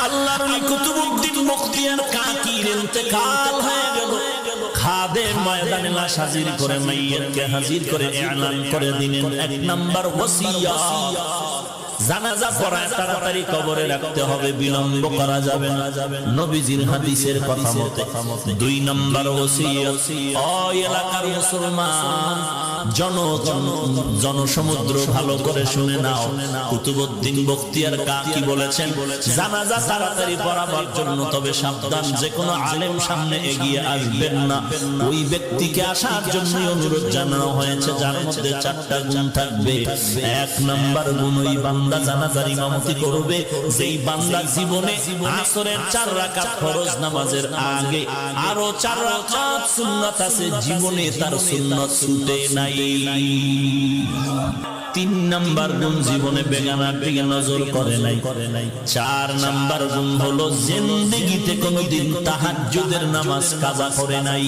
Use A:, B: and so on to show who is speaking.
A: আল্লাহর ওলি কুতুবউদ্দিন বখতিয়ার কাকির ইন্তেকাল হয়ে গেল। খাদেম ময়দানে লাশ হাজির করে, মাইয়তকে হাজির করে ইলান করে দিলেন, এক নাম্বার ওসিয়ত, জানাজা পড়ায় তাড়াতাড়ি কবরে রাখতে হবে, বিলম্ব করা যাবে না। নবীজির হাদিসের কথা মতে দুই নাম্বার ওসিয়ত, ও এলাকার মুসলমান জনসমুদ্র ভালো করে শুনে নাও। কুতুবউদ্দিন বখতিয়ার কাকি বলেছেন, জানাজা তাড়াতাড়ি পড়াবার জন্য, তবে সাবধান, যে কোনো আলেম সামনে এগিয়ে আসবেন না। ওই ব্যক্তিকে আসার জন্য অনুরোধ জানানো হয়েছে, যার মধ্যে 4টা গুণ থাকবে। এক নাম্বার গুণ, ওই বান্দা জানাজার ইমামতি করবে যেই বান্দা জীবনে আসরের 4 রাকাত ফরজ নামাজের আগে আরো 4 রাকাত সুন্নাত আছে, জীবনে তার সুন্নাত ছুটে নাই। 3 নাম্বার গুণ, জীবনে বেগানার দিকে নজর করে নাই। 4 নাম্বার গুণ হলো, জিন্দেগিতে কোনোদিন তাহাজ্জুদের নামাজ কাজা করে নাই।